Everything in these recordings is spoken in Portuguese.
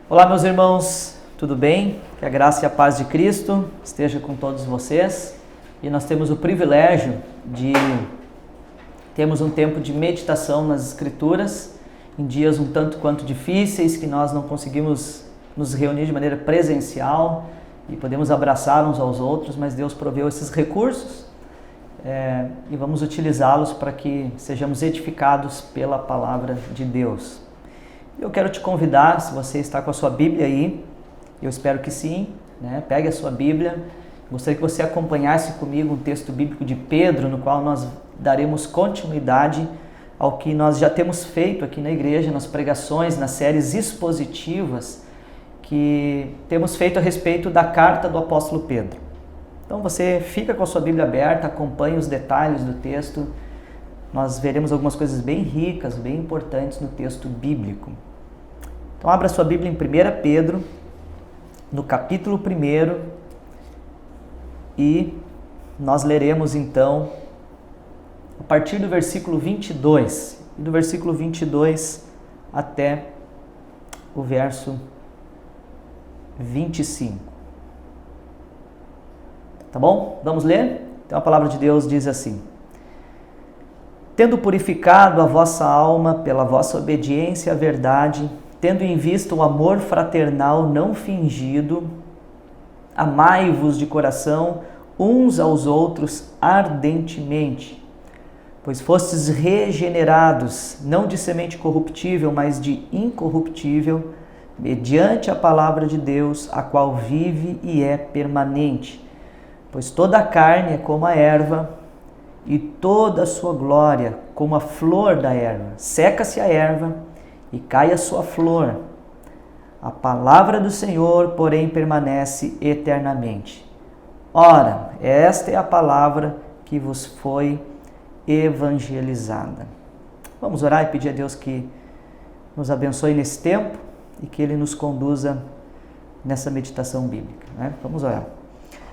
Olá, meus irmãos, tudo bem? Que a graça e a paz de Cristo esteja com todos vocês. E nós temos o privilégio de termos um tempo de meditação nas Escrituras, em dias um tanto quanto difíceis, que nós não conseguimos nos reunir de maneira presencial e podemos abraçar uns aos outros, mas Deus proveu esses recursos e vamos utilizá-los para que sejamos edificados pela palavra de Deus. Eu quero te convidar, se você está com a sua Bíblia aí, eu espero que sim, pegue a sua Bíblia. Gostaria que você acompanhasse comigo um texto bíblico de Pedro, no qual nós daremos continuidade ao que nós já temos feito aqui na igreja, nas pregações, nas séries expositivas que temos feito a respeito da carta do apóstolo Pedro. Então você fica com a sua Bíblia aberta, acompanhe os detalhes do texto. Nós veremos algumas coisas bem ricas, bem importantes no texto bíblico. Então abra sua Bíblia em 1 Pedro, no capítulo 1, e nós leremos então a partir do versículo 22, e do versículo 22 até o verso 25. Tá bom? Vamos ler? Então a palavra de Deus diz assim: Tendo purificado a vossa alma pela vossa obediência à verdade, tendo em vista o amor fraternal não fingido, amai-vos de coração uns aos outros ardentemente, pois fostes regenerados, não de semente corruptível, mas de incorruptível, mediante a palavra de Deus, a qual vive e é permanente. Pois toda a carne é como a erva, e toda a sua glória como a flor da erva. Seca-se a erva e cai a sua flor. A palavra do Senhor, porém, permanece eternamente. Ora, esta é a palavra que vos foi evangelizada. Vamos orar e pedir a Deus que nos abençoe nesse tempo e que Ele nos conduza nessa meditação bíblica. Vamos orar.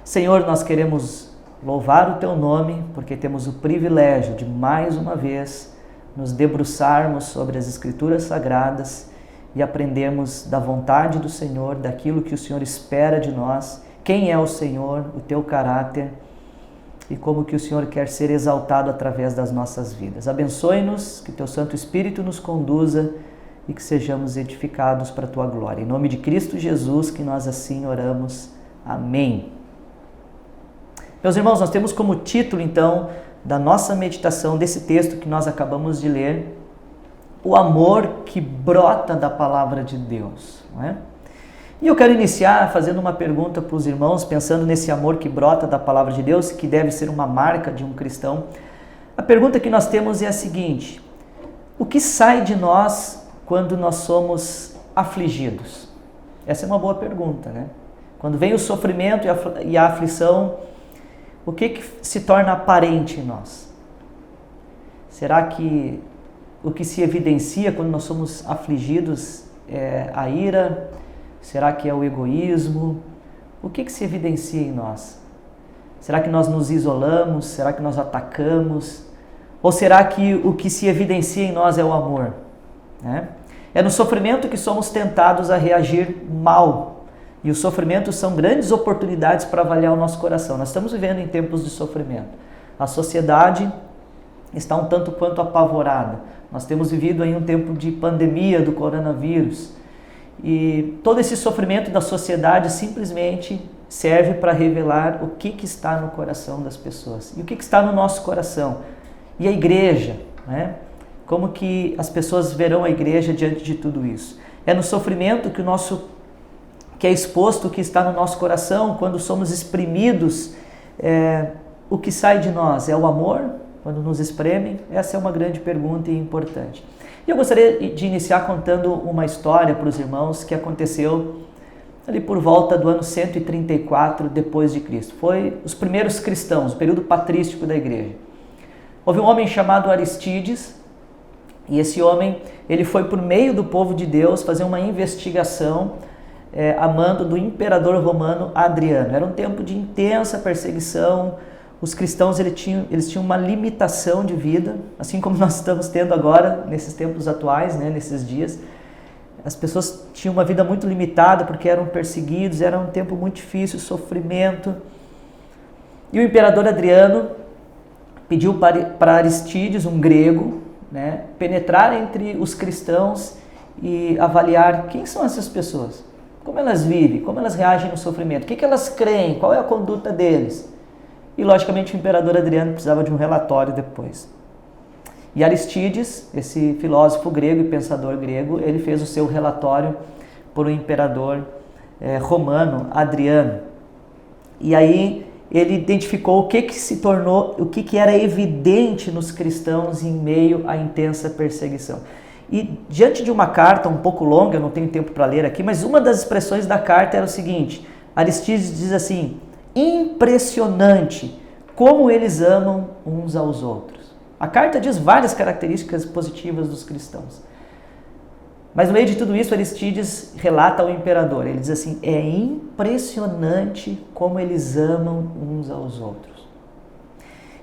Senhor, nós queremos louvar o Teu nome, porque temos o privilégio de, mais uma vez, nos debruçarmos sobre as Escrituras Sagradas e aprendermos da vontade do Senhor, daquilo que o Senhor espera de nós, quem é o Senhor, o Teu caráter e como que o Senhor quer ser exaltado através das nossas vidas. Abençoe-nos, que Teu Santo Espírito nos conduza e que sejamos edificados para a Tua glória. Em nome de Cristo Jesus que nós assim oramos. Amém. Meus irmãos, nós temos como título, então, da nossa meditação desse texto que nós acabamos de ler, o amor que brota da palavra de Deus. Não é? E eu quero iniciar fazendo uma pergunta para os irmãos, pensando nesse amor que brota da palavra de Deus, que deve ser uma marca de um cristão. A pergunta que nós temos é a seguinte: o que sai de nós quando nós somos afligidos? Essa é uma boa pergunta, né? Quando vem o sofrimento e a aflição, o que se torna aparente em nós? Será que o que se evidencia quando nós somos afligidos é a ira? Será que é o egoísmo? O que se evidencia em nós? Será que nós nos isolamos? Será que nós atacamos? Ou será que o que se evidencia em nós é o amor? É no sofrimento que somos tentados a reagir mal. E os sofrimentos são grandes oportunidades para avaliar o nosso coração. Nós estamos vivendo em tempos de sofrimento. A sociedade está um tanto quanto apavorada. Nós temos vivido aí um tempo de pandemia do coronavírus. E todo esse sofrimento da sociedade simplesmente serve para revelar o que está no coração das pessoas. E o que está no nosso coração. E a igreja, Como que as pessoas verão a igreja diante de tudo isso? É no sofrimento que é exposto o que está no nosso coração, quando somos exprimidos, o que sai de nós é o amor, quando nos espremem? Essa é uma grande pergunta e importante. E eu gostaria de iniciar contando uma história para os irmãos que aconteceu ali por volta do ano 134 depois de Cristo. Foi os primeiros cristãos, o período patrístico da igreja. Houve um homem chamado Aristides, e esse homem ele foi por meio do povo de Deus fazer uma investigação a mando do imperador romano Adriano. Era um tempo de intensa perseguição. Os cristãos eles tinham uma limitação de vida, assim como nós estamos tendo agora, nesses tempos atuais, nesses dias. as pessoas tinham uma vida muito limitada porque eram perseguidos, era um tempo muito difícil, sofrimento. E o imperador Adriano pediu para Aristídeos, um grego, né, penetrar entre os cristãos e avaliar quem são essas pessoas, como elas vivem, como elas reagem no sofrimento, o que elas creem, qual é a conduta deles. E, logicamente, o imperador Adriano precisava de um relatório depois. E Aristídeos, esse filósofo grego e pensador grego, ele fez o seu relatório para o imperador romano Adriano. E aí ele identificou o que se tornou, o que era evidente nos cristãos em meio à intensa perseguição. E diante de uma carta um pouco longa, eu não tenho tempo para ler aqui, mas uma das expressões da carta era o seguinte: Aristídeos diz assim: impressionante como eles amam uns aos outros. A carta diz várias características positivas dos cristãos. Mas no meio de tudo isso, Aristídeos relata ao imperador. Ele diz assim: é impressionante como eles amam uns aos outros.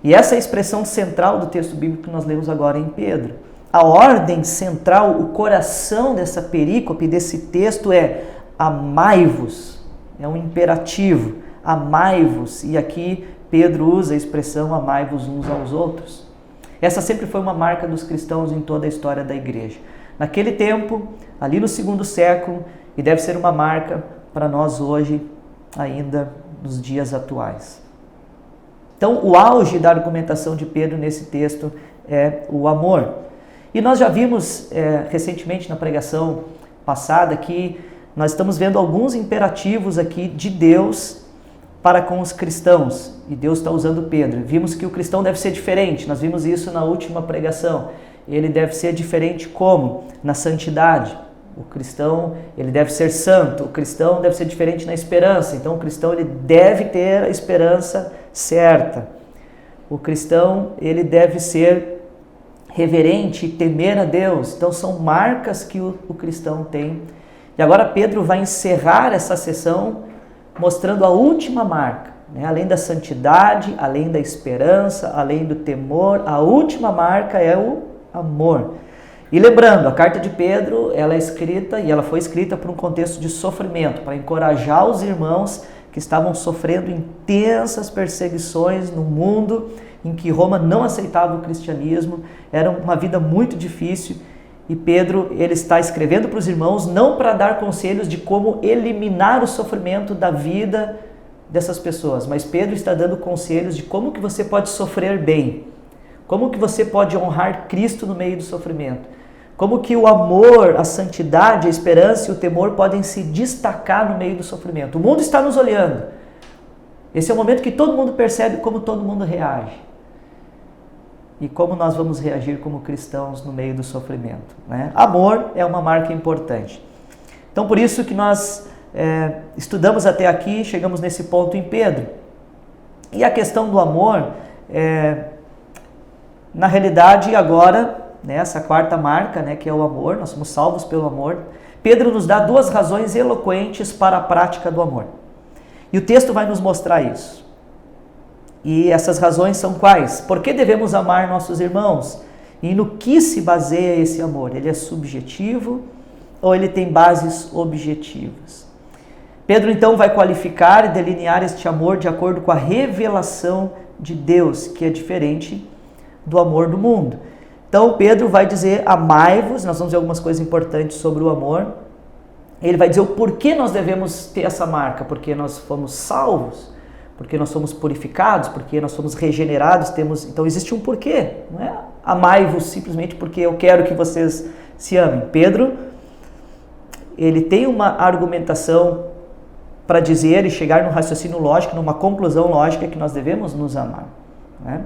E essa é a expressão central do texto bíblico que nós lemos agora em Pedro. A ordem central, o coração dessa perícope, desse texto é amai-vos. É um imperativo. Amai-vos. E aqui Pedro usa a expressão amai-vos uns aos outros. Essa sempre foi uma marca dos cristãos em toda a história da igreja. Naquele tempo, ali no 2º século, e deve ser uma marca para nós hoje, ainda nos dias atuais. Então, o auge da argumentação de Pedro nesse texto é o amor. E nós já vimos recentemente na pregação passada que nós estamos vendo alguns imperativos aqui de Deus para com os cristãos, e Deus está usando Pedro. Vimos que o cristão deve ser diferente, nós vimos isso na última pregação. Ele deve ser diferente como? Na santidade. O cristão, ele deve ser santo, o cristão deve ser diferente na esperança, então o cristão ele deve ter a esperança certa. O cristão, ele deve ser reverente e temer a Deus, então são marcas que o cristão tem. E agora Pedro vai encerrar essa sessão mostrando a última marca, né? Além da santidade, além da esperança, além do temor, a última marca é o amor. E lembrando, a carta de Pedro, ela é escrita e ela foi escrita por um contexto de sofrimento, para encorajar os irmãos que estavam sofrendo intensas perseguições no mundo em que Roma não aceitava o cristianismo, era uma vida muito difícil. E Pedro, ele está escrevendo para os irmãos não para dar conselhos de como eliminar o sofrimento da vida dessas pessoas, mas Pedro está dando conselhos de como que você pode sofrer bem, como que você pode honrar Cristo no meio do sofrimento, como que o amor, a santidade, a esperança e o temor podem se destacar no meio do sofrimento. O mundo está nos olhando. Esse é o momento que todo mundo percebe como todo mundo reage. E como nós vamos reagir como cristãos no meio do sofrimento, né? Amor é uma marca importante. Então, por isso que nós estudamos até aqui, chegamos nesse ponto em Pedro. E a questão do amor, na realidade, agora, né, essa quarta marca, né, que é o amor, nós somos salvos pelo amor. Pedro nos dá 2 razões eloquentes para a prática do amor. E o texto vai nos mostrar isso. E essas razões são quais? Por que devemos amar nossos irmãos? E no que se baseia esse amor? Ele é subjetivo ou ele tem bases objetivas? Pedro então vai qualificar e delinear este amor de acordo com a revelação de Deus, que é diferente do amor do mundo. Então Pedro vai dizer, amai-vos, nós vamos ver algumas coisas importantes sobre o amor. Ele vai dizer o porquê nós devemos ter essa marca, porque nós fomos salvos, porque nós somos purificados, porque nós somos regenerados, então existe um porquê, não é amai-vos simplesmente porque eu quero que vocês se amem. Pedro, ele tem uma argumentação para dizer e chegar num raciocínio lógico, numa conclusão lógica que nós devemos nos amar, né?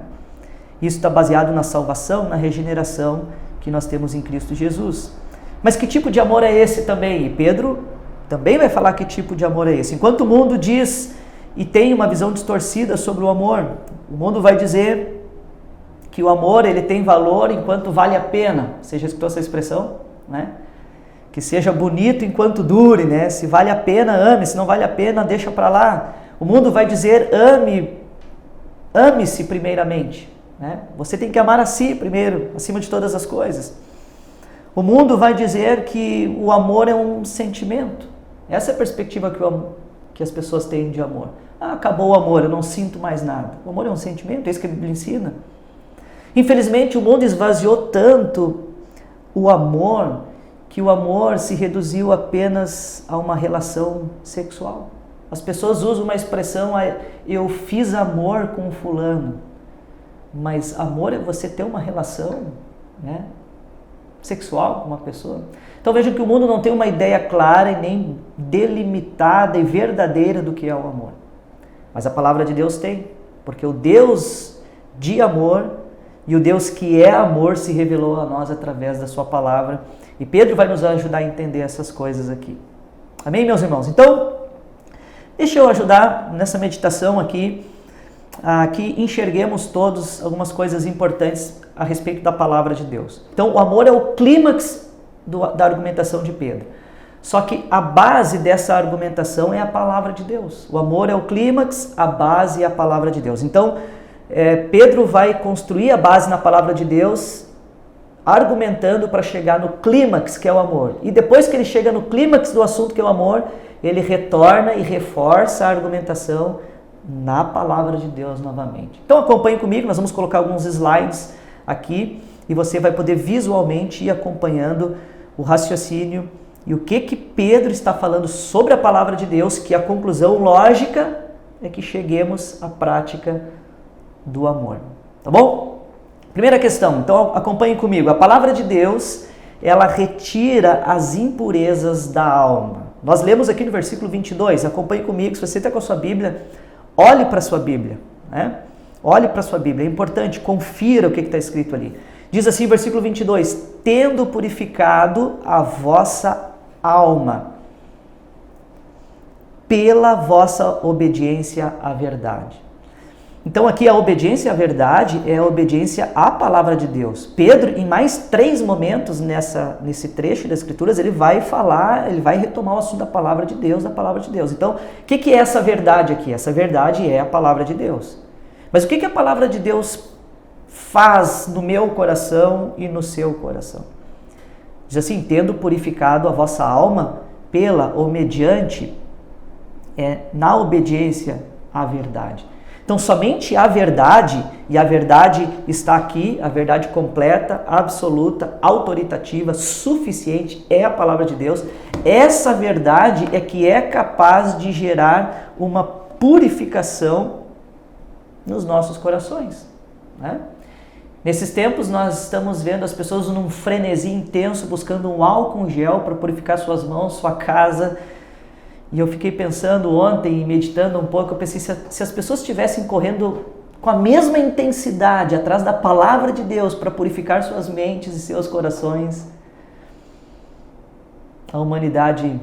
Isso está baseado na salvação, na regeneração que nós temos em Cristo Jesus. Mas que tipo de amor é esse também? E Pedro também vai falar que tipo de amor é esse. Enquanto o mundo diz e tem uma visão distorcida sobre o amor, o mundo vai dizer que o amor ele tem valor enquanto vale a pena. Você já escutou essa expressão, né? Que seja bonito enquanto dure, né? Se vale a pena, ame. Se não vale a pena, deixa para lá. O mundo vai dizer, ame-se primeiramente, né? Você tem que amar a si primeiro, acima de todas as coisas. O mundo vai dizer que o amor é um sentimento. Essa é a perspectiva que as pessoas têm de amor. Acabou o amor, eu não sinto mais nada. O amor é um sentimento, é isso que a Bíblia ensina. Infelizmente, o mundo esvaziou tanto o amor, que o amor se reduziu apenas a uma relação sexual. As pessoas usam uma expressão, eu fiz amor com fulano. Mas amor é você ter uma relação, né, sexual com uma pessoa. Então vejam que o mundo não tem uma ideia clara e nem delimitada e verdadeira do que é o amor. Mas a palavra de Deus tem, porque o Deus de amor e o Deus que é amor se revelou a nós através da sua palavra. E Pedro vai nos ajudar a entender essas coisas aqui. Amém, meus irmãos? Então, deixa eu ajudar nessa meditação aqui, que enxerguemos todos algumas coisas importantes a respeito da palavra de Deus. Então, o amor é o clímax da argumentação de Pedro. Só que a base dessa argumentação é a palavra de Deus. O amor é o clímax, a base é a palavra de Deus. Então, Pedro vai construir a base na palavra de Deus, argumentando para chegar no clímax, que é o amor. E depois que ele chega no clímax do assunto, que é o amor, ele retorna e reforça a argumentação na palavra de Deus novamente. Então acompanhe comigo, nós vamos colocar alguns slides aqui e você vai poder visualmente ir acompanhando o raciocínio e o que Pedro está falando sobre a palavra de Deus, que a conclusão lógica é que cheguemos à prática do amor. Tá bom? Primeira questão, então acompanhe comigo. A palavra de Deus, ela retira as impurezas da alma. Nós lemos aqui no versículo 22, acompanhe comigo, se você está com a sua Bíblia, olhe para a sua Bíblia, né? Olhe para a sua Bíblia, é importante, confira o que está escrito ali. Diz assim, versículo 22, tendo purificado a vossa alma pela vossa obediência à verdade. Então aqui a obediência à verdade é a obediência à palavra de Deus. Pedro, em mais 3 momentos nesse trecho das Escrituras, ele vai retomar o assunto da palavra de Deus, Então, o que é essa verdade aqui? Essa verdade é a palavra de Deus. Mas o que a palavra de Deus faz no meu coração e no seu coração? Diz assim, tendo purificado a vossa alma pela ou mediante, na obediência à verdade. Então, somente a verdade, e a verdade está aqui, a verdade completa, absoluta, autoritativa, suficiente, é a palavra de Deus. Essa verdade é que é capaz de gerar uma purificação nos nossos corações, né? Nesses tempos, nós estamos vendo as pessoas num frenesi intenso, buscando um álcool gel para purificar suas mãos, sua casa. E eu fiquei pensando ontem e meditando um pouco, eu pensei, se as pessoas estivessem correndo com a mesma intensidade atrás da palavra de Deus para purificar suas mentes e seus corações, a humanidade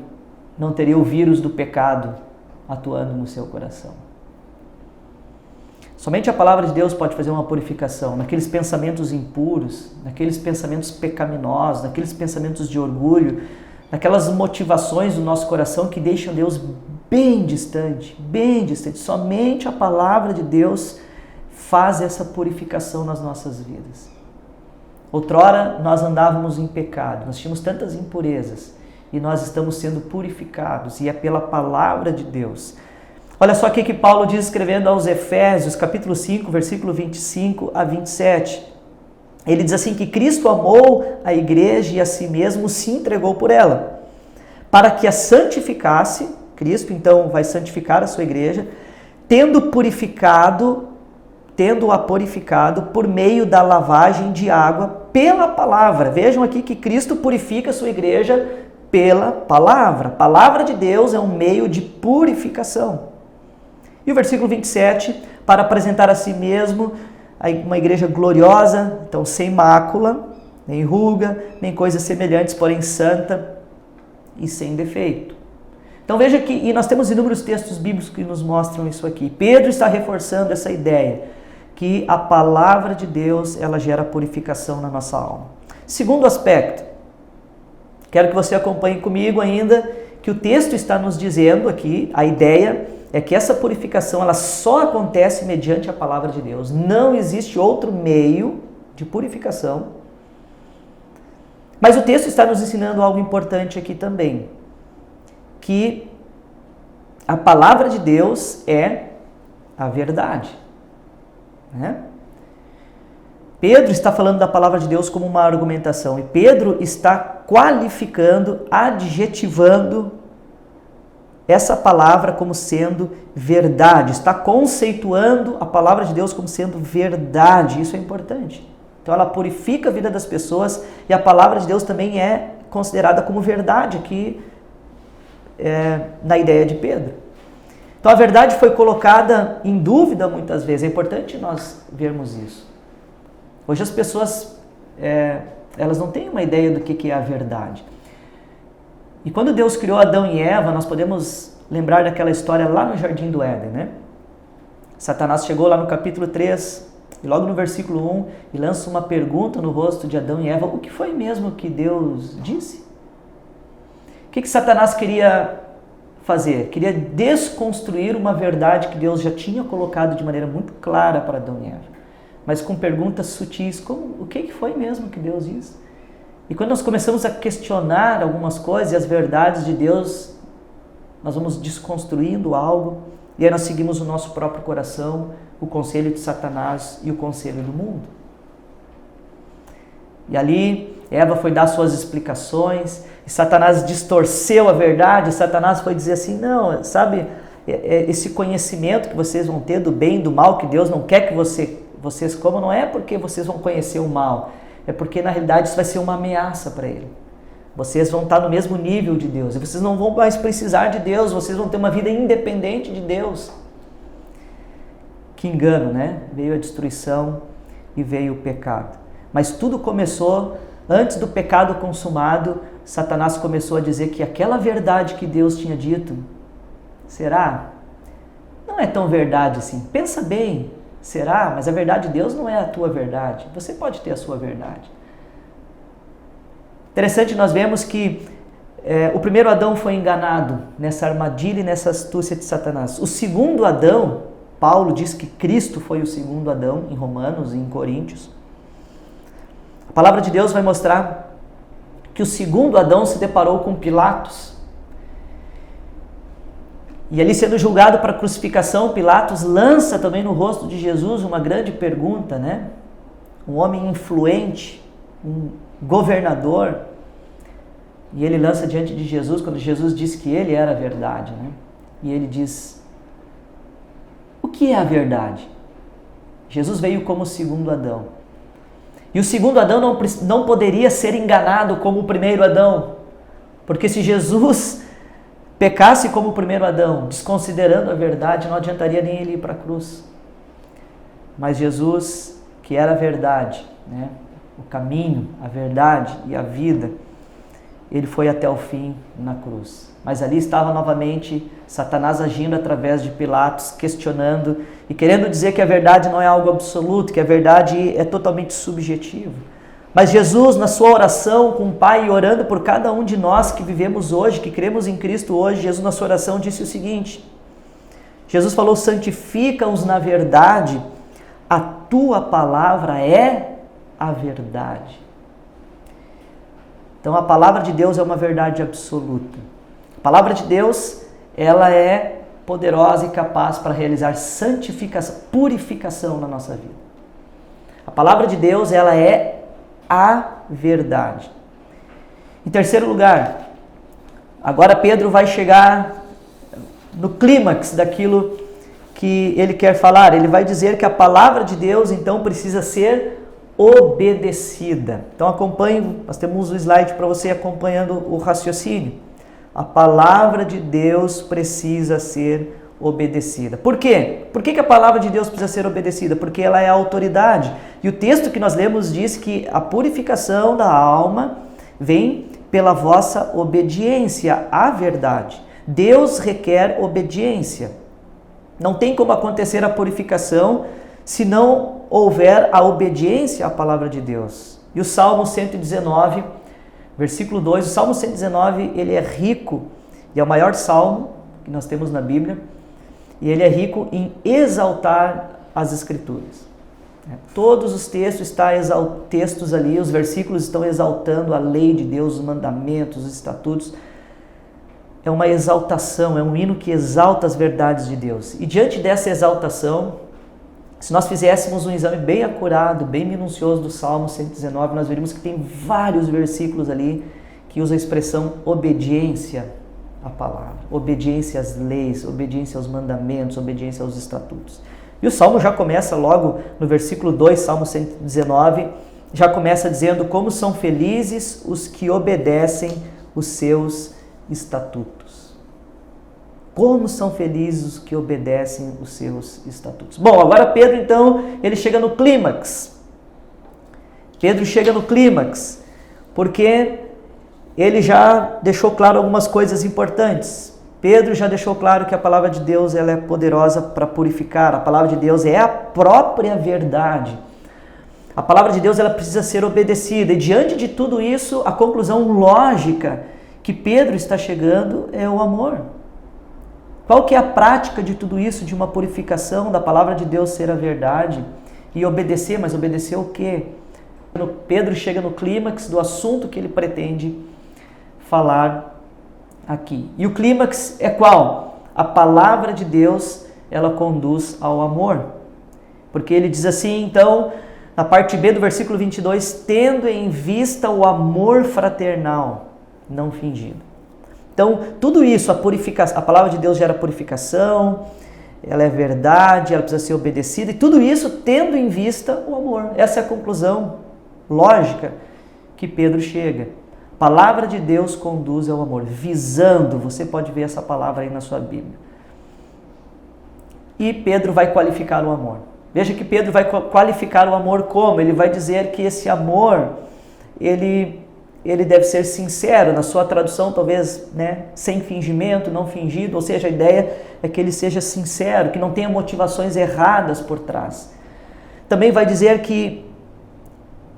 não teria o vírus do pecado atuando no seu coração. Somente a palavra de Deus pode fazer uma purificação naqueles pensamentos impuros, naqueles pensamentos pecaminosos, naqueles pensamentos de orgulho, naquelas motivações do nosso coração que deixam Deus bem distante, bem distante. Somente a palavra de Deus faz essa purificação nas nossas vidas. Outrora nós andávamos em pecado, nós tínhamos tantas impurezas e nós estamos sendo purificados e é pela palavra de Deus. Olha só o que Paulo diz escrevendo aos Efésios, capítulo 5, versículo 25 a 27. Ele diz assim que Cristo amou a igreja e a si mesmo se entregou por ela, para que a santificasse. Cristo então vai santificar a sua igreja, tendo-a purificado por meio da lavagem de água pela palavra. Vejam aqui que Cristo purifica a sua igreja pela palavra. A palavra de Deus é um meio de purificação. E o versículo 27, para apresentar a si mesmo uma igreja gloriosa, então sem mácula, nem ruga, nem coisas semelhantes, porém santa e sem defeito. Então veja que, e nós temos inúmeros textos bíblicos que nos mostram isso aqui. Pedro está reforçando essa ideia, que a palavra de Deus, ela gera purificação na nossa alma. Segundo aspecto, quero que você acompanhe comigo ainda, que o texto está nos dizendo aqui, a ideia é que essa purificação ela só acontece mediante a palavra de Deus. Não existe outro meio de purificação Mas o texto está nos ensinando algo importante aqui também, que a palavra de Deus é a verdade, né? Pedro está falando da palavra de Deus como uma argumentação, e Pedro está qualificando, adjetivando essa palavra como sendo verdade, está conceituando a palavra de Deus como sendo verdade. Isso é importante. Então ela purifica a vida das pessoas e a palavra de Deus também é considerada como verdade aqui na ideia de Pedro. Então a verdade foi colocada em dúvida muitas vezes, é importante nós vermos isso. Hoje as pessoas, elas não têm uma ideia do que é a verdade. E quando Deus criou Adão e Eva, nós podemos lembrar daquela história lá no Jardim do Éden, né? Satanás chegou lá no capítulo 3, e logo no versículo 1, e lança uma pergunta no rosto de Adão e Eva: o que foi mesmo que Deus disse? O que Satanás queria fazer? Queria desconstruir uma verdade que Deus já tinha colocado de maneira muito clara para Adão e Eva, mas com perguntas sutis, como o que foi mesmo que Deus disse? E quando nós começamos a questionar algumas coisas e as verdades de Deus, nós vamos desconstruindo algo, e aí nós seguimos o nosso próprio coração, o conselho de Satanás e o conselho do mundo. E ali Eva foi dar suas explicações, e Satanás distorceu a verdade. Satanás foi dizer assim: não, sabe, esse conhecimento que vocês vão ter do bem e do mal, que Deus não quer que vocês comam, não é porque vocês vão conhecer o mal, é porque na realidade isso vai ser uma ameaça para ele. Vocês vão estar no mesmo nível de Deus, e vocês não vão mais precisar de Deus, vocês vão ter uma vida independente de Deus. Que engano, né? Veio a destruição e veio o pecado. Mas tudo começou, antes do pecado consumado, Satanás começou a dizer que aquela verdade que Deus tinha dito, será? Não é tão verdade assim. Pensa bem, será? Mas a verdade de Deus não é a tua verdade. Você pode ter a sua verdade. Interessante, nós vemos que o primeiro Adão foi enganado nessa armadilha e nessa astúcia de Satanás. O segundo Adão, Paulo diz que Cristo foi o segundo Adão, em Romanos e em Coríntios. A palavra de Deus vai mostrar que o segundo Adão se deparou com Pilatos. E ali, sendo julgado para a crucificação, Pilatos lança também no rosto de Jesus uma grande pergunta, né? Um homem influente, um governador, e ele lança diante de Jesus, quando Jesus disse que ele era a verdade, né? E ele diz: o que é a verdade? Jesus veio como o segundo Adão. E o segundo Adão não poderia ser enganado como o primeiro Adão, porque se Jesus pecasse como o primeiro Adão, desconsiderando a verdade, não adiantaria nem ele ir para a cruz. Mas Jesus, que era a verdade, né? O caminho, a verdade e a vida, ele foi até o fim na cruz. Mas ali estava novamente Satanás agindo através de Pilatos, questionando e querendo dizer que a verdade não é algo absoluto, que a verdade é totalmente subjetiva. Mas Jesus, na sua oração com o Pai, orando por cada um de nós que vivemos hoje, que cremos em Cristo hoje, Jesus na sua oração disse o seguinte: Jesus falou: santifica-os na verdade, a tua palavra é a verdade. Então a palavra de Deus é uma verdade absoluta. A palavra de Deus, ela é poderosa e capaz para realizar santificação, purificação na nossa vida. A palavra de Deus, ela é a verdade. Em terceiro lugar, agora Pedro vai chegar no clímax daquilo que ele quer falar. Ele vai dizer que a palavra de Deus, então, precisa ser obedecida. Então acompanhe, nós temos um slide para você acompanhando o raciocínio. A palavra de Deus precisa ser obedecida. Por quê? Por que a palavra de Deus precisa ser obedecida? Porque ela é a autoridade. E o texto que nós lemos diz que a purificação da alma vem pela vossa obediência à verdade. Deus requer obediência. Não tem como acontecer a purificação se não houver a obediência à palavra de Deus. E o Salmo 119, versículo 2, o Salmo 119, ele é rico, e é o maior salmo que nós temos na Bíblia, e ele é rico em exaltar as Escrituras. Todos os textos ali, os versículos estão exaltando a lei de Deus, os mandamentos, os estatutos. É uma exaltação, é um hino que exalta as verdades de Deus. E diante dessa exaltação, se nós fizéssemos um exame bem acurado, bem minucioso do Salmo 119, nós veríamos que tem vários versículos ali que usam a expressão obediência à palavra, obediência às leis, obediência aos mandamentos, obediência aos estatutos. E o Salmo já começa logo no versículo 2, Salmo 119, já começa dizendo como são felizes os que obedecem os seus estatutos. Como são felizes os que obedecem os seus estatutos. Bom, agora Pedro então, ele chega no clímax. Pedro chega no clímax, porque ele já deixou claro algumas coisas importantes. Pedro já deixou claro que a palavra de Deus ela é poderosa para purificar. A palavra de Deus é a própria verdade. A palavra de Deus ela precisa ser obedecida. E diante de tudo isso, a conclusão lógica que Pedro está chegando é o amor. Qual que é a prática de tudo isso, de uma purificação da palavra de Deus ser a verdade e obedecer, mas obedecer o quê? Pedro chega no clímax do assunto que ele pretende falar aqui. E o clímax é qual? A palavra de Deus, ela conduz ao amor. Porque ele diz assim, então, na parte B do versículo 22, tendo em vista o amor fraternal, não fingido. Então, tudo isso, a palavra de Deus gera purificação, ela é verdade, ela precisa ser obedecida, e tudo isso tendo em vista o amor. Essa é a conclusão lógica que Pedro chega. A palavra de Deus conduz ao amor, visando, você pode ver essa palavra aí na sua Bíblia. E Pedro vai qualificar o amor. Veja que Pedro vai qualificar o amor como? Ele vai dizer que esse amor, ele deve ser sincero, na sua tradução talvez, sem fingimento, não fingido, ou seja, a ideia é que ele seja sincero, que não tenha motivações erradas por trás. Também vai dizer que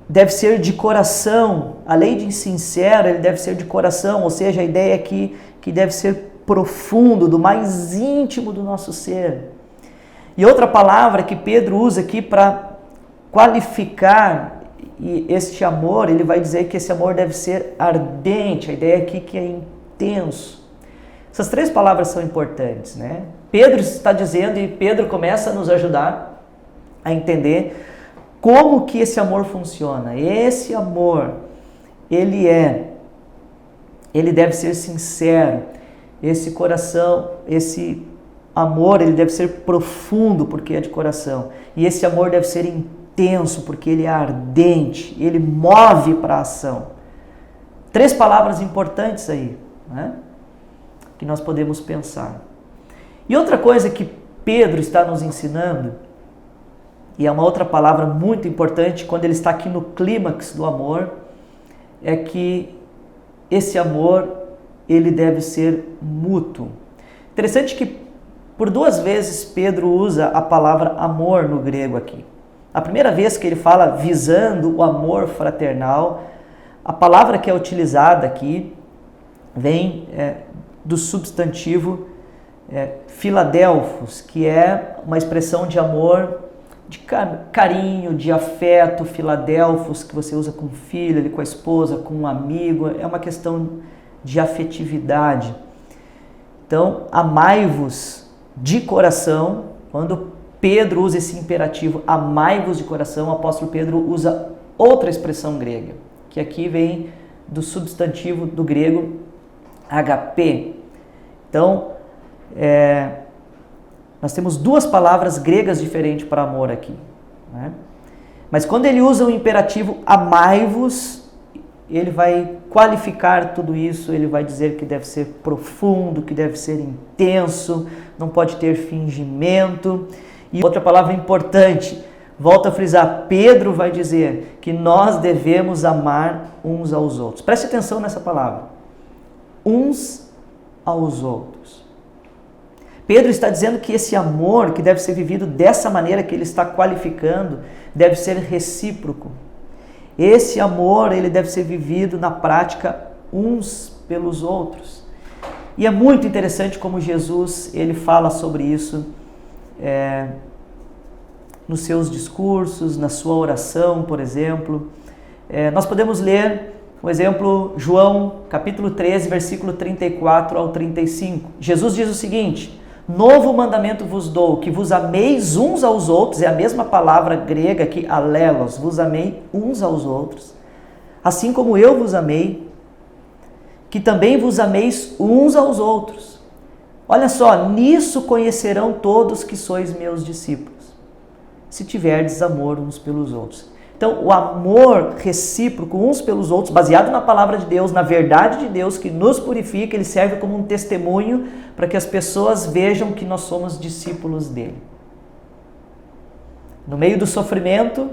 deve ser de coração, além de sincero, ele deve ser de coração, ou seja, a ideia é que deve ser profundo, do mais íntimo do nosso ser. E outra palavra que Pedro usa aqui para qualificar este amor, ele vai dizer que esse amor deve ser ardente, a ideia aqui que é intenso. Essas três palavras são importantes, né? Pedro está dizendo, e Pedro começa a nos ajudar a entender como que esse amor funciona. Esse amor, ele deve ser sincero, esse coração, esse amor, ele deve ser profundo, porque é de coração, e esse amor deve ser intenso, porque ele é ardente, ele move para a ação. Três palavras importantes aí, né? Que nós podemos pensar. E outra coisa que Pedro está nos ensinando, e é uma outra palavra muito importante quando ele está aqui no clímax do amor, é que esse amor, ele deve ser mútuo. Interessante que por duas vezes Pedro usa a palavra amor no grego aqui. A primeira vez que ele fala visando o amor fraternal, a palavra que é utilizada aqui vem do substantivo Filadelfos, que é uma expressão de amor, de carinho, de afeto, Filadelfos, que você usa com o filho, ali, com a esposa, com um amigo, é uma questão de afetividade. Então, amai-vos de coração, quando Pedro usa esse imperativo, amai-vos de coração, o apóstolo Pedro usa outra expressão grega, que aqui vem do substantivo do grego HP. Então, nós temos duas palavras gregas diferentes para amor aqui, né? Mas quando ele usa o imperativo amai-vos, ele vai qualificar tudo isso, ele vai dizer que deve ser profundo, que deve ser intenso, não pode ter fingimento. E outra palavra importante, volto a frisar, Pedro vai dizer que nós devemos amar uns aos outros. Preste atenção nessa palavra, uns aos outros. Pedro está dizendo que esse amor que deve ser vivido dessa maneira que ele está qualificando, deve ser recíproco. Esse amor, ele deve ser vivido na prática uns pelos outros. E é muito interessante como Jesus, ele fala sobre isso nos seus discursos, na sua oração, por exemplo. Nós podemos ler, por exemplo, João capítulo 13, versículo 34 ao 35. Jesus diz o seguinte: novo mandamento vos dou, que vos ameis uns aos outros, é a mesma palavra grega aqui, alelos, vos amei uns aos outros, assim como eu vos amei, que também vos ameis uns aos outros. Olha só, nisso conhecerão todos que sois meus discípulos, se tiverdes amor uns pelos outros. Então, o amor recíproco uns pelos outros, baseado na palavra de Deus, na verdade de Deus, que nos purifica, ele serve como um testemunho para que as pessoas vejam que nós somos discípulos dele. No meio do sofrimento,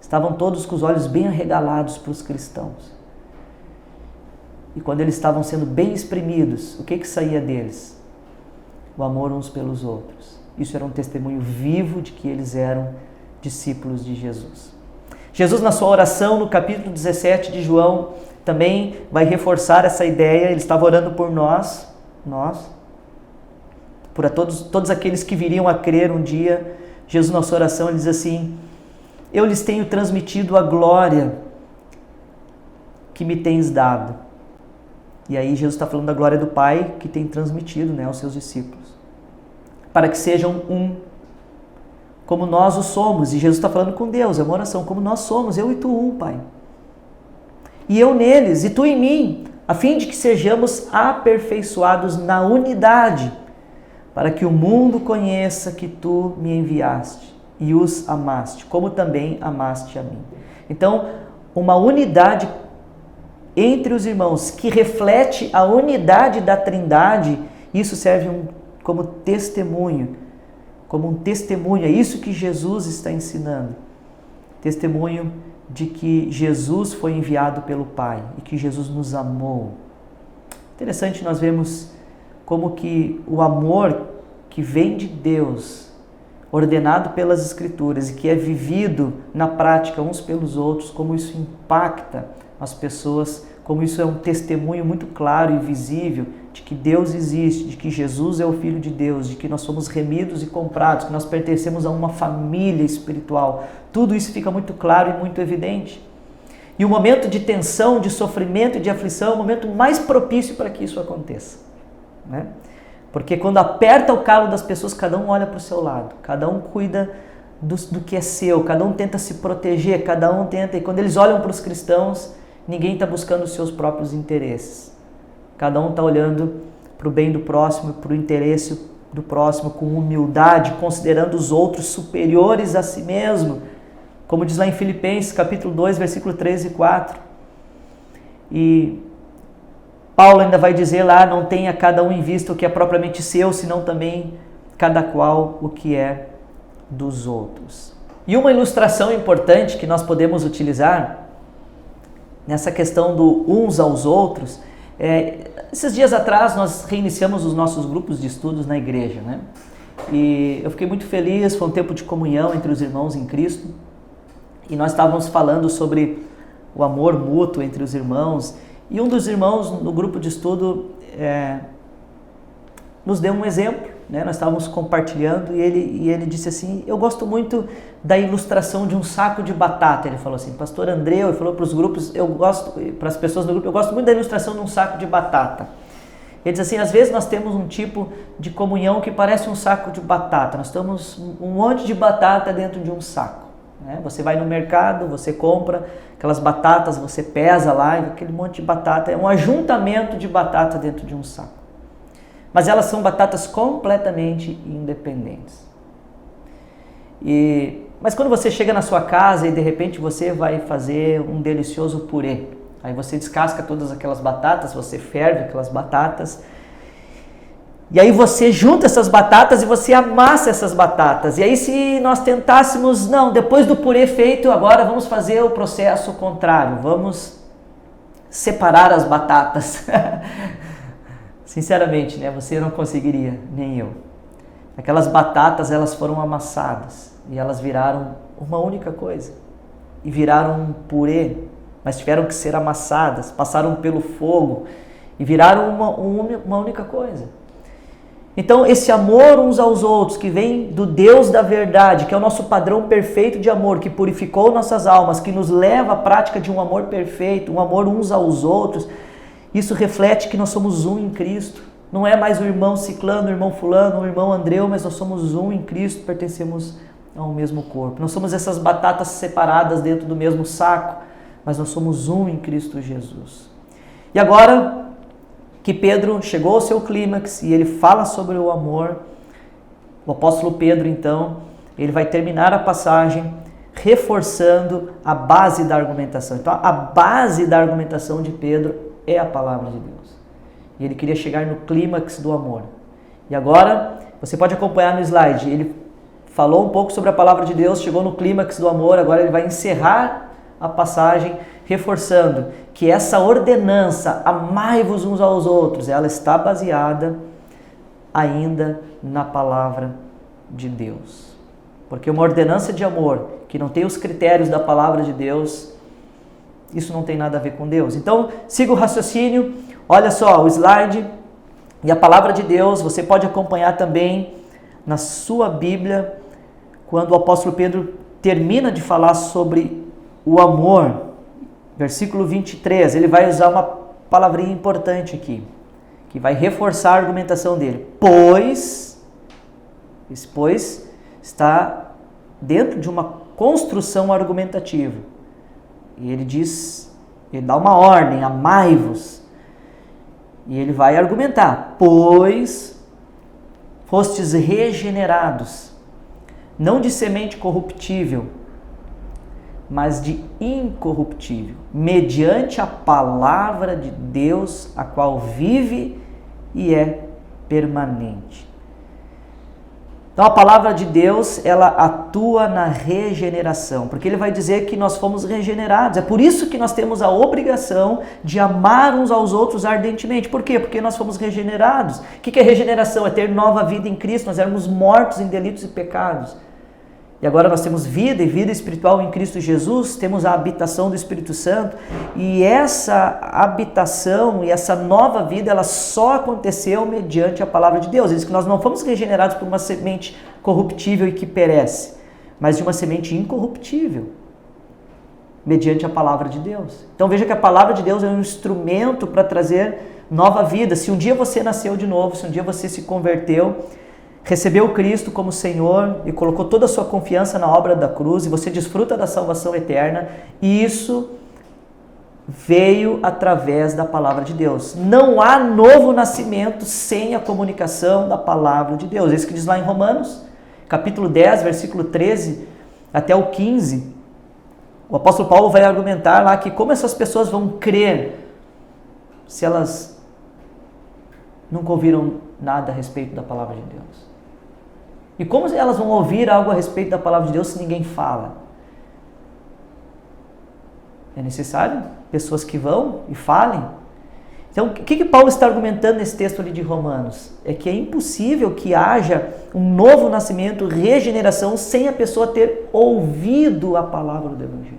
estavam todos com os olhos bem arregalados para os cristãos. E quando eles estavam sendo bem espremidos, o que saía deles? O amor uns pelos outros. Isso era um testemunho vivo de que eles eram discípulos de Jesus. Jesus, na sua oração, no capítulo 17 de João, também vai reforçar essa ideia. Ele estava orando por nós, por todos aqueles que viriam a crer um dia. Jesus, na sua oração, ele diz assim: eu lhes tenho transmitido a glória que me tens dado. E aí Jesus está falando da glória do Pai que tem transmitido, né, aos seus discípulos, para que sejam um, como nós o somos. E Jesus está falando com Deus, é uma oração, como nós somos, eu e tu um, Pai. E eu neles, e tu em mim, a fim de que sejamos aperfeiçoados na unidade, para que o mundo conheça que tu me enviaste e os amaste, como também amaste a mim. Então, uma unidade entre os irmãos que reflete a unidade da Trindade, isso serve como testemunho, é isso que Jesus está ensinando. Testemunho de que Jesus foi enviado pelo Pai e que Jesus nos amou. Interessante, nós vemos como que o amor que vem de Deus, ordenado pelas Escrituras e que é vivido na prática uns pelos outros, como isso impacta as pessoas, como isso é um testemunho muito claro e visível de que Deus existe, de que Jesus é o Filho de Deus, de que nós somos remidos e comprados, que nós pertencemos a uma família espiritual. Tudo isso fica muito claro e muito evidente. E o momento de tensão, de sofrimento e de aflição é o momento mais propício para que isso aconteça, né? Porque quando aperta o calo das pessoas, cada um olha para o seu lado, cada um cuida do que é seu, cada um tenta se proteger, cada um tenta, e quando eles olham para os cristãos, ninguém está buscando os seus próprios interesses. Cada um está olhando para o bem do próximo, para o interesse do próximo, com humildade, considerando os outros superiores a si mesmo, como diz lá em Filipenses, capítulo 2, versículo 3 e 4. E Paulo ainda vai dizer lá: não tenha cada um em vista o que é propriamente seu, senão também cada qual o que é dos outros. E uma ilustração importante que nós podemos utilizar nessa questão do uns aos outros, esses dias atrás nós reiniciamos os nossos grupos de estudos na igreja, né? E eu fiquei muito feliz, foi um tempo de comunhão entre os irmãos em Cristo, e nós estávamos falando sobre o amor mútuo entre os irmãos, e um dos irmãos no grupo de estudo nos deu um exemplo, né? Nós estávamos compartilhando e ele disse assim: eu gosto muito da ilustração de um saco de batata. Ele falou assim: pastor André, ele falou para os grupos, para as pessoas do grupo, eu gosto muito da ilustração de um saco de batata. Ele diz assim: às vezes nós temos um tipo de comunhão que parece um saco de batata, nós temos um monte de batata dentro de um saco, né? Você vai no mercado, você compra aquelas batatas, você pesa lá, e aquele monte de batata é um ajuntamento de batata dentro de um saco. Mas elas são batatas completamente independentes. Mas quando você chega na sua casa e de repente você vai fazer um delicioso purê, aí você descasca todas aquelas batatas, você ferve aquelas batatas, e aí você junta essas batatas e você amassa essas batatas. E aí se nós tentássemos, não, depois do purê feito, agora vamos fazer o processo contrário, vamos separar as batatas. Sinceramente, né, você não conseguiria, nem eu. Aquelas batatas, elas foram amassadas e elas viraram uma única coisa. E viraram um purê, mas tiveram que ser amassadas, passaram pelo fogo e viraram uma única coisa. Então, esse amor uns aos outros, que vem do Deus da verdade, que é o nosso padrão perfeito de amor, que purificou nossas almas, que nos leva à prática de um amor perfeito, um amor uns aos outros, isso reflete que nós somos um em Cristo. Não é mais o irmão ciclano, o irmão fulano, o irmão Andreu, mas nós somos um em Cristo, pertencemos ao mesmo corpo. Não somos essas batatas separadas dentro do mesmo saco, mas nós somos um em Cristo Jesus. E agora que Pedro chegou ao seu clímax e ele fala sobre o amor, o apóstolo Pedro, então, ele vai terminar a passagem reforçando a base da argumentação. Então, a base da argumentação de Pedro é a palavra de Deus. E ele queria chegar no clímax do amor. E agora, você pode acompanhar no slide, ele falou um pouco sobre a palavra de Deus, chegou no clímax do amor, agora ele vai encerrar a passagem reforçando que essa ordenança, amai-vos uns aos outros, ela está baseada ainda na palavra de Deus. Porque uma ordenança de amor que não tem os critérios da palavra de Deus, isso não tem nada a ver com Deus. Então, siga o raciocínio, olha só o slide e a palavra de Deus, você pode acompanhar também na sua Bíblia, quando o apóstolo Pedro termina de falar sobre o amor, versículo 23, ele vai usar uma palavrinha importante aqui, que vai reforçar a argumentação dele. Pois, esse pois está dentro de uma construção argumentativa. E ele diz, ele dá uma ordem, amai-vos. E ele vai argumentar, pois fostes regenerados, não de semente corruptível, mas de incorruptível, mediante a palavra de Deus, a qual vive e é permanente. Então a palavra de Deus, ela atua na regeneração, porque ele vai dizer que nós fomos regenerados. É por isso que nós temos a obrigação de amar uns aos outros ardentemente. Por quê? Porque nós fomos regenerados. O que é regeneração? É ter nova vida em Cristo. Nós éramos mortos em delitos e pecados. E agora nós temos vida e vida espiritual em Cristo Jesus, temos a habitação do Espírito Santo, e essa habitação e essa nova vida, ela só aconteceu mediante a palavra de Deus. Ele diz que nós não fomos regenerados por uma semente corruptível e que perece, mas de uma semente incorruptível, mediante a palavra de Deus. Então veja que a palavra de Deus é um instrumento para trazer nova vida. Se um dia você nasceu de novo, se um dia você se converteu, recebeu Cristo como Senhor e colocou toda a sua confiança na obra da cruz e você desfruta da salvação eterna, e isso veio através da palavra de Deus. Não há novo nascimento sem a comunicação da palavra de Deus. É isso que diz lá em Romanos, capítulo 10, versículo 13 até o 15. O apóstolo Paulo vai argumentar lá que como essas pessoas vão crer se elas nunca ouviram nada a respeito da palavra de Deus. E como elas vão ouvir algo a respeito da palavra de Deus se ninguém fala? É necessário pessoas que vão e falem. Então, o que Paulo está argumentando nesse texto ali de Romanos? É que é impossível que haja um novo nascimento, regeneração, sem a pessoa ter ouvido a palavra do Evangelho.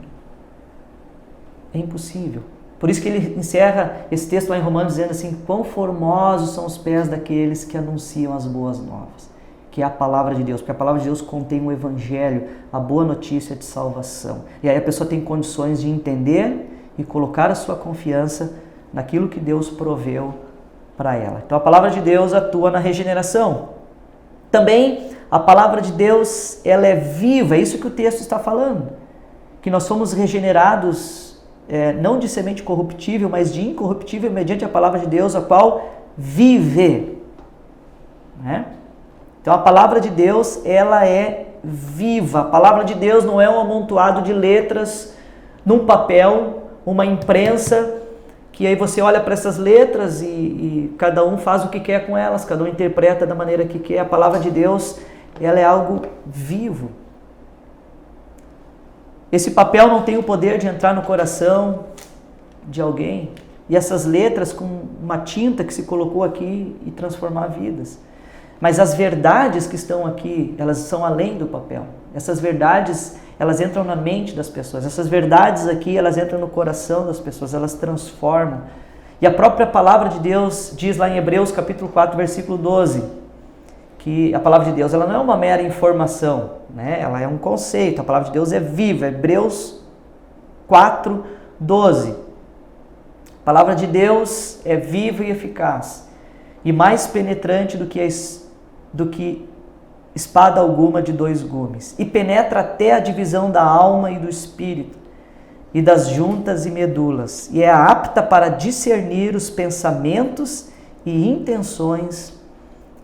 É impossível. Por isso que ele encerra esse texto lá em Romanos dizendo assim, quão formosos são os pés daqueles que anunciam as boas novas, que é a palavra de Deus, porque a palavra de Deus contém o Evangelho, a boa notícia de salvação. E aí a pessoa tem condições de entender e colocar a sua confiança naquilo que Deus proveu para ela. Então a palavra de Deus atua na regeneração. Também a palavra de Deus, ela é viva, é isso que o texto está falando, que nós somos regenerados não de semente corruptível, mas de incorruptível mediante a palavra de Deus, a qual vive. Né? Então a palavra de Deus, ela é viva. A palavra de Deus não é um amontoado de letras num papel, uma imprensa, que aí você olha para essas letras e cada um faz o que quer com elas, cada um interpreta da maneira que quer. A palavra de Deus, ela é algo vivo. Esse papel não tem o poder de entrar no coração de alguém, e essas letras com uma tinta que se colocou aqui e transformar vidas. Mas as verdades que estão aqui, elas são além do papel. Essas verdades, elas entram na mente das pessoas. Essas verdades aqui, elas entram no coração das pessoas, elas transformam. E a própria palavra de Deus diz lá em Hebreus capítulo 4, versículo 12, que a palavra de Deus ela não é uma mera informação, né? Ela é um conceito. A palavra de Deus é viva. Hebreus 4:12. A palavra de Deus é viva e eficaz e mais penetrante do que espada alguma de 2 gumes, e penetra até a divisão da alma e do espírito e das juntas e medulas, e é apta para discernir os pensamentos e intenções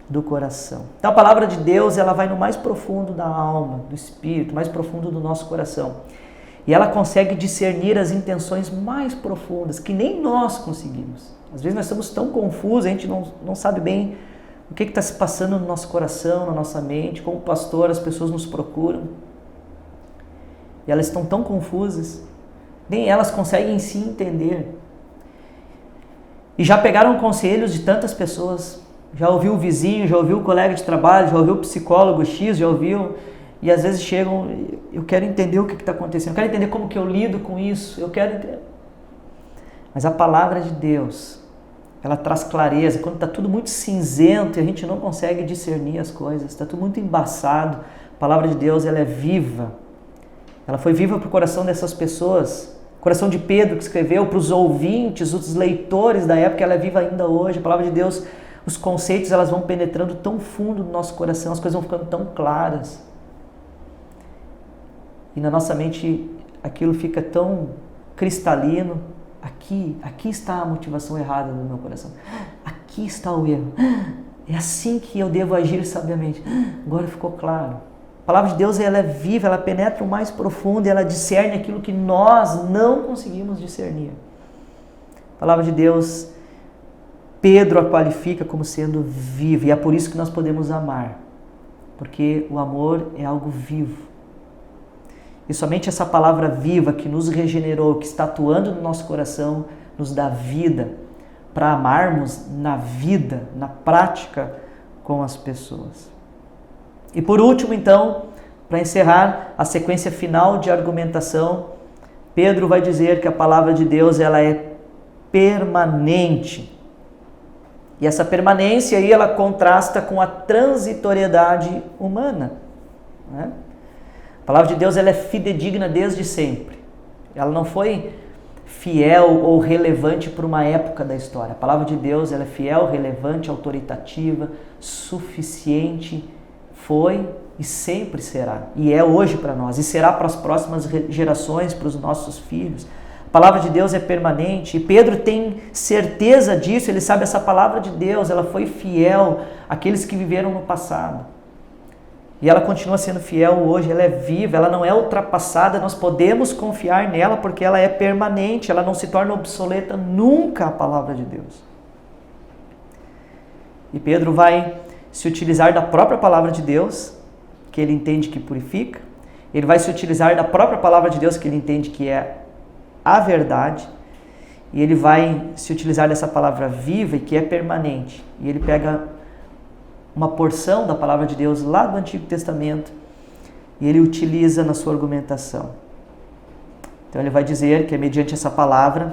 do coração. Então a palavra de Deus, ela vai no mais profundo da alma, do espírito, mais profundo do nosso coração. E ela consegue discernir as intenções mais profundas, que nem nós conseguimos. Às vezes nós estamos tão confusos, a gente não sabe bem o que está se passando no nosso coração, na nossa mente. Como pastor, as pessoas nos procuram e elas estão tão confusas, nem elas conseguem se entender. E já pegaram conselhos de tantas pessoas, já ouviu o vizinho, já ouviu o colega de trabalho, já ouviu o psicólogo X, já ouviu, e às vezes chegam, eu quero entender o que está acontecendo, eu quero entender como que eu lido com isso, eu quero entender. Mas a palavra de Deus, ela traz clareza. Quando está tudo muito cinzento e a gente não consegue discernir as coisas, está tudo muito embaçado, a palavra de Deus, ela é viva. Ela foi viva para o coração dessas pessoas. O coração de Pedro, que escreveu, para os ouvintes, os leitores da época, ela é viva ainda hoje. A palavra de Deus, os conceitos, elas vão penetrando tão fundo no nosso coração, as coisas vão ficando tão claras. E na nossa mente, aquilo fica tão cristalino. Aqui está a motivação errada do meu coração. Aqui está o erro. É assim que eu devo agir sabiamente. Agora ficou claro. A palavra de Deus, ela é viva, ela penetra o mais profundo, ela discerne aquilo que nós não conseguimos discernir. A palavra de Deus, Pedro a qualifica como sendo viva, e é por isso que nós podemos amar, porque o amor é algo vivo. E somente essa palavra viva que nos regenerou, que está atuando no nosso coração, nos dá vida para amarmos na vida, na prática com as pessoas. E por último, então, para encerrar a sequência final de argumentação, Pedro vai dizer que a palavra de Deus ela é permanente. E essa permanência aí ela contrasta com a transitoriedade humana, né? A palavra de Deus ela é fidedigna desde sempre. Ela não foi fiel ou relevante para uma época da história. A palavra de Deus ela é fiel, relevante, autoritativa, suficiente, foi e sempre será. E é hoje para nós, e será para as próximas gerações, para os nossos filhos. A palavra de Deus é permanente, e Pedro tem certeza disso, ele sabe essa palavra de Deus, ela foi fiel àqueles que viveram no passado. E ela continua sendo fiel hoje, ela é viva, ela não é ultrapassada, nós podemos confiar nela porque ela é permanente, ela não se torna obsoleta nunca, a palavra de Deus. E Pedro vai se utilizar da própria palavra de Deus, que ele entende que purifica, ele vai se utilizar da própria palavra de Deus, que ele entende que é a verdade, e ele vai se utilizar dessa palavra viva e que é permanente. E ele pega uma porção da palavra de Deus lá do Antigo Testamento e ele utiliza na sua argumentação. Então ele vai dizer que é mediante essa palavra,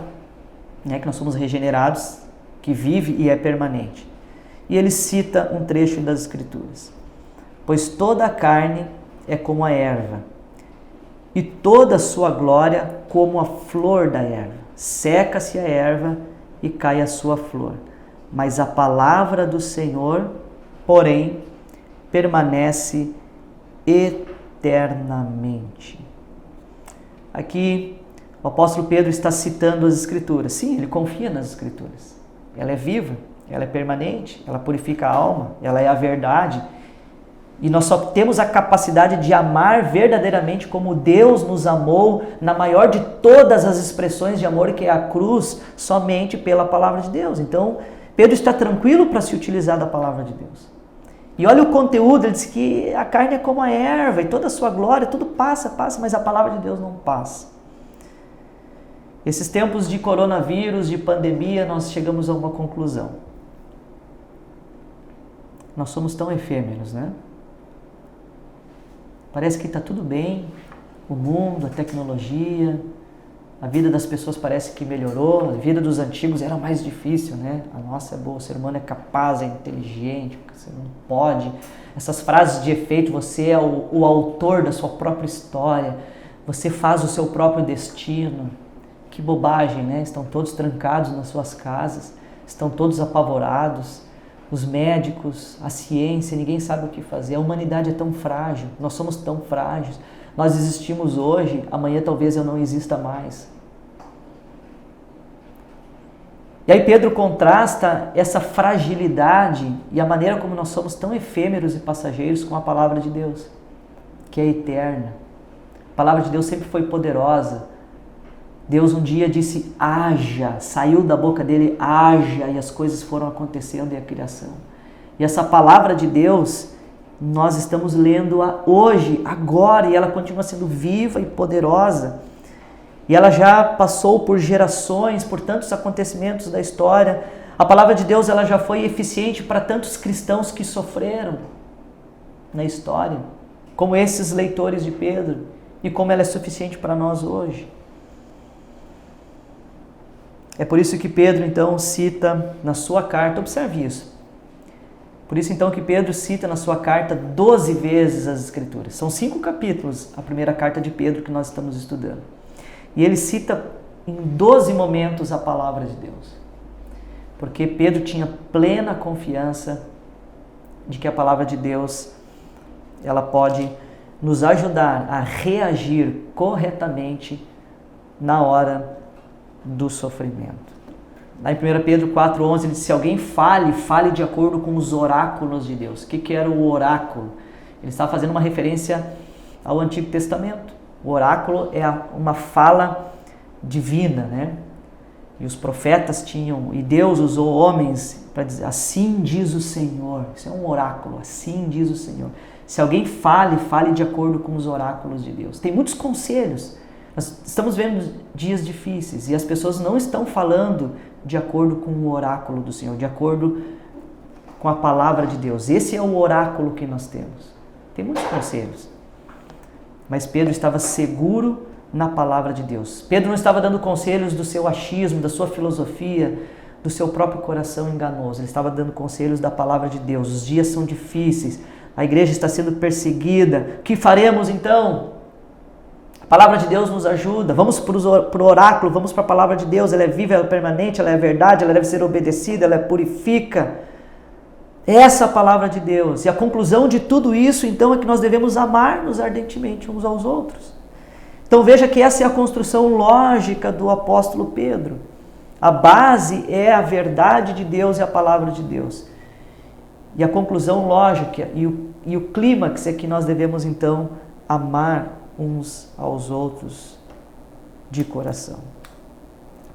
né, que nós somos regenerados, que vive e é permanente. E ele cita um trecho das Escrituras. Pois toda a carne é como a erva, e toda a sua glória como a flor da erva. Seca-se a erva e cai a sua flor. Mas a palavra do Senhor, porém, permanece eternamente. Aqui, o apóstolo Pedro está citando as Escrituras. Sim, ele confia nas Escrituras. Ela é viva, ela é permanente, ela purifica a alma, ela é a verdade. E nós só temos a capacidade de amar verdadeiramente como Deus nos amou, na maior de todas as expressões de amor, que é a cruz, somente pela palavra de Deus. Então, Pedro está tranquilo para se utilizar da palavra de Deus. E olha o conteúdo, ele diz que a carne é como a erva, e toda a sua glória, tudo passa, mas a palavra de Deus não passa. Esses tempos de coronavírus, de pandemia, nós chegamos a uma conclusão. Nós somos tão efêmeros, né? Parece que está tudo bem, o mundo, a tecnologia, A vida das pessoas parece que melhorou, a vida dos antigos era mais difícil, né? A nossa é boa, o ser humano é capaz, é inteligente, você não pode. Essas frases de efeito, você é o autor da sua própria história, você faz o seu próprio destino. Que bobagem, né? Estão todos trancados nas suas casas, estão todos apavorados, os médicos, a ciência, ninguém sabe o que fazer. A humanidade é tão frágil, nós somos tão frágeis. Nós existimos hoje, amanhã talvez eu não exista mais. E aí Pedro contrasta essa fragilidade e a maneira como nós somos tão efêmeros e passageiros com a palavra de Deus, que é eterna. A palavra de Deus sempre foi poderosa. Deus um dia disse, haja, saiu da boca dele, haja, e as coisas foram acontecendo e a criação. E essa palavra de Deus, nós estamos lendo-a hoje, agora, e ela continua sendo viva e poderosa. E ela já passou por gerações, por tantos acontecimentos da história. A palavra de Deus ela já foi eficiente para tantos cristãos que sofreram na história, como esses leitores de Pedro, e como ela é suficiente para nós hoje. É por isso que Pedro, então, cita na sua carta, observe isso. Por isso, então, que Pedro cita na sua carta 12 vezes as Escrituras. São 5 capítulos, a primeira carta de Pedro que nós estamos estudando. E ele cita em 12 momentos a palavra de Deus. Porque Pedro tinha plena confiança de que a palavra de Deus, ela pode nos ajudar a reagir corretamente na hora do sofrimento. Lá em 1 Pedro 4,11 ele diz, se alguém fale de acordo com os oráculos de Deus. O que era o oráculo? Ele estava fazendo uma referência ao Antigo Testamento. O oráculo é uma fala divina, né? E os profetas tinham, e Deus usou homens para dizer, assim diz o Senhor. Isso é um oráculo, assim diz o Senhor. Se alguém fale de acordo com os oráculos de Deus. Tem muitos conselhos. Nós estamos vendo dias difíceis e as pessoas não estão falando de acordo com o oráculo do Senhor, de acordo com a palavra de Deus. Esse é o oráculo que nós temos. Tem muitos conselhos. Mas Pedro estava seguro na palavra de Deus. Pedro não estava dando conselhos do seu achismo, da sua filosofia, do seu próprio coração enganoso. Ele estava dando conselhos da palavra de Deus. Os dias são difíceis, a igreja está sendo perseguida. O que faremos então? A palavra de Deus nos ajuda. Vamos para o oráculo, vamos para a palavra de Deus. Ela é viva, ela é permanente, ela é verdade, ela deve ser obedecida, ela purifica. Essa é a palavra de Deus. E a conclusão de tudo isso, então, é que nós devemos amar-nos ardentemente uns aos outros. Então veja que essa é a construção lógica do apóstolo Pedro. A base é a verdade de Deus e a palavra de Deus. E a conclusão lógica e o clímax é que nós devemos, então, amar uns aos outros de coração.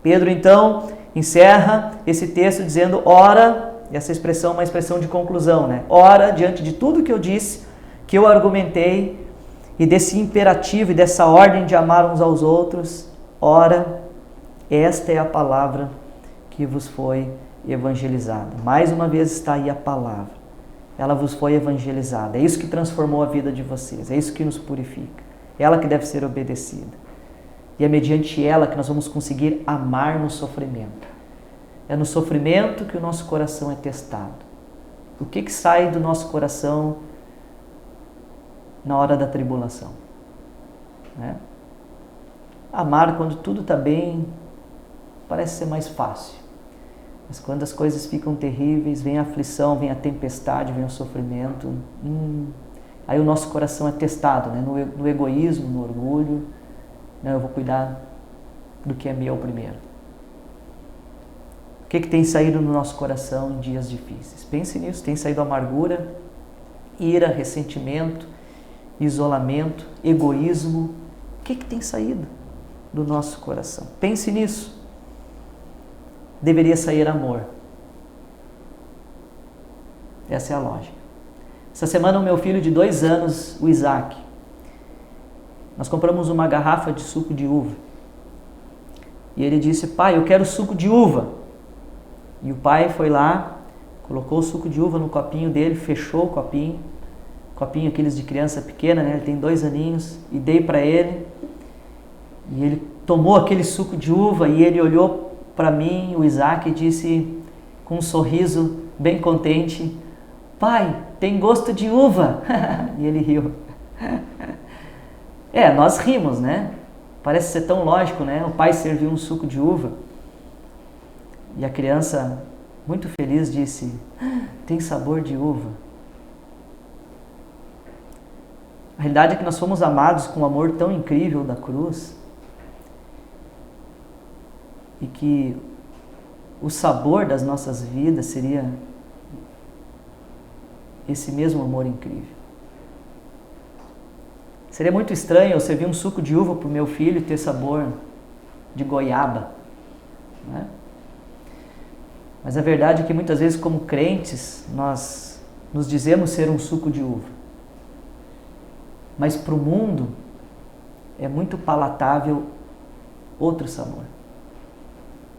Pedro, então, encerra esse texto dizendo, ora, e essa expressão é uma expressão de conclusão, né? Ora, diante de tudo que eu disse, que eu argumentei, e desse imperativo e dessa ordem de amar uns aos outros, ora, esta é a palavra que vos foi evangelizada. Mais uma vez está aí a palavra. Ela vos foi evangelizada. É isso que transformou a vida de vocês. É isso que nos purifica. Ela que deve ser obedecida. E é mediante ela que nós vamos conseguir amar no sofrimento. É no sofrimento que o nosso coração é testado. O que sai do nosso coração na hora da tribulação? Né? Amar quando tudo está bem parece ser mais fácil. Mas quando as coisas ficam terríveis, vem a aflição, vem a tempestade, vem o sofrimento, aí o nosso coração é testado, né? No egoísmo, no orgulho. Não, eu vou cuidar do que é meu primeiro. O que tem saído no nosso coração em dias difíceis? Pense nisso. Tem saído amargura, ira, ressentimento, isolamento, egoísmo. O que tem saído do nosso coração? Pense nisso. Deveria sair amor. Essa é a lógica. Essa semana o meu filho de 2 anos, o Isaac, nós compramos uma garrafa de suco de uva. E ele disse, pai, eu quero suco de uva. E o pai foi lá, colocou o suco de uva no copinho dele, fechou o copinho aqueles de criança pequena, né? Ele tem 2 aninhos, e dei para ele. E ele tomou aquele suco de uva e ele olhou para mim, o Isaac, e disse com um sorriso bem contente: pai, tem gosto de uva. E ele riu. Nós rimos, né? Parece ser tão lógico, né? O pai serviu um suco de uva e a criança, muito feliz, disse: tem sabor de uva. A realidade é que nós fomos amados com um amor tão incrível da cruz e que o sabor das nossas vidas seria esse mesmo amor incrível. Seria muito estranho eu servir um suco de uva para o meu filho e ter sabor de goiaba, né? Mas a verdade é que muitas vezes, como crentes, nós nos dizemos ser um suco de uva. Mas para o mundo é muito palatável outro sabor.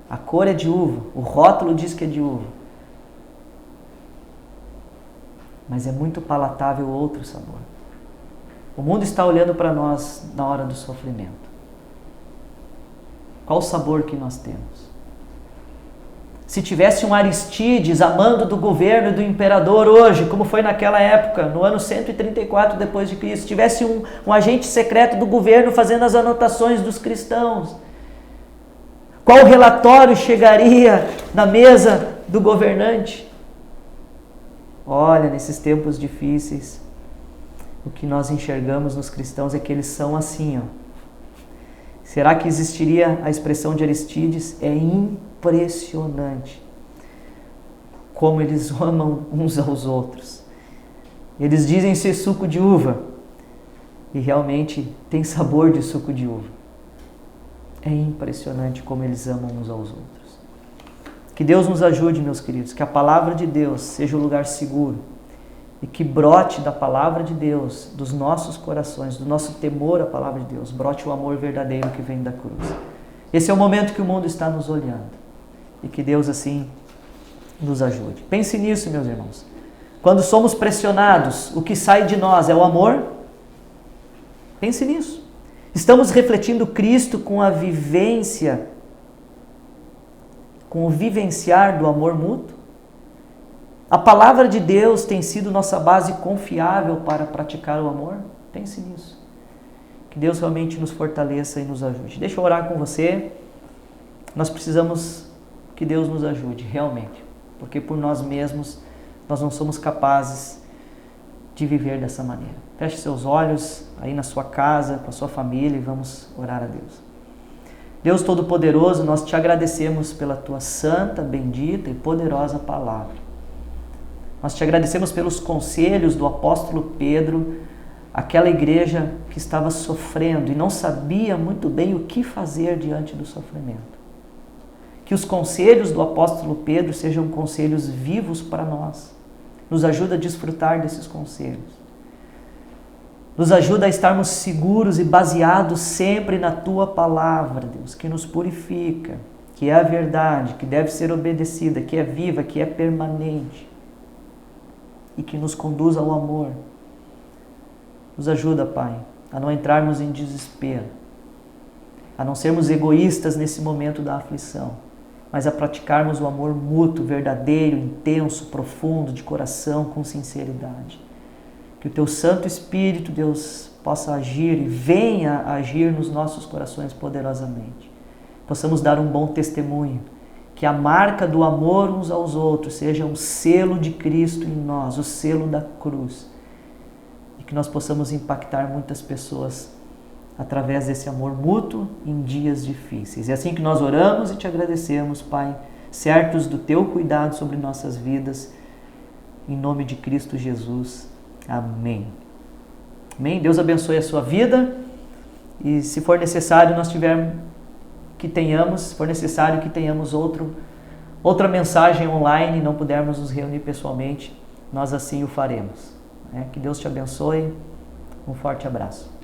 A cor é de uva, o rótulo diz que é de uva. Mas é muito palatável outro sabor. O mundo está olhando para nós na hora do sofrimento. Qual o sabor que nós temos? Se tivesse um Aristides amando do governo do imperador hoje, como foi naquela época, no ano 134 depois de Cristo, se tivesse um agente secreto do governo fazendo as anotações dos cristãos, qual relatório chegaria na mesa do governante? Olha, nesses tempos difíceis, o que nós enxergamos nos cristãos é que eles são assim, ó. Será que existiria a expressão de Aristides? É impressionante como eles amam uns aos outros. Eles dizem ser suco de uva e realmente tem sabor de suco de uva. É impressionante como eles amam uns aos outros. Que Deus nos ajude, meus queridos, que a palavra de Deus seja um lugar seguro e que brote da palavra de Deus, dos nossos corações, do nosso temor à palavra de Deus, brote o amor verdadeiro que vem da cruz. Esse é o momento que o mundo está nos olhando e que Deus assim nos ajude. Pense nisso, meus irmãos. Quando somos pressionados, o que sai de nós é o amor? Pense nisso. Estamos refletindo Cristo com a vivência, com o vivenciar do amor mútuo? A palavra de Deus tem sido nossa base confiável para praticar o amor? Pense nisso. Que Deus realmente nos fortaleça e nos ajude. Deixa eu orar com você. Nós precisamos que Deus nos ajude, realmente. Porque por nós mesmos, nós não somos capazes de viver dessa maneira. Feche seus olhos aí na sua casa, com a sua família e vamos orar a Deus. Deus Todo-Poderoso, nós te agradecemos pela tua santa, bendita e poderosa palavra. Nós te agradecemos pelos conselhos do apóstolo Pedro, aquela igreja que estava sofrendo e não sabia muito bem o que fazer diante do sofrimento. Que os conselhos do apóstolo Pedro sejam conselhos vivos para nós. Nos ajuda a desfrutar desses conselhos. Nos ajuda a estarmos seguros e baseados sempre na tua palavra, Deus, que nos purifica, que é a verdade, que deve ser obedecida, que é viva, que é permanente e que nos conduz ao amor. Nos ajuda, Pai, a não entrarmos em desespero, a não sermos egoístas nesse momento da aflição, mas a praticarmos o amor mútuo, verdadeiro, intenso, profundo, de coração, com sinceridade. Que o Teu Santo Espírito, Deus, possa agir e venha agir nos nossos corações poderosamente. Possamos dar um bom testemunho, que a marca do amor uns aos outros seja um selo de Cristo em nós, o selo da cruz. E que nós possamos impactar muitas pessoas através desse amor mútuo em dias difíceis. É assim que nós oramos e te agradecemos, Pai, certos do Teu cuidado sobre nossas vidas, em nome de Cristo Jesus. Amém. Amém? Deus abençoe a sua vida e se for necessário se for necessário que tenhamos outra mensagem online e não pudermos nos reunir pessoalmente, nós assim o faremos. Que Deus te abençoe. Um forte abraço.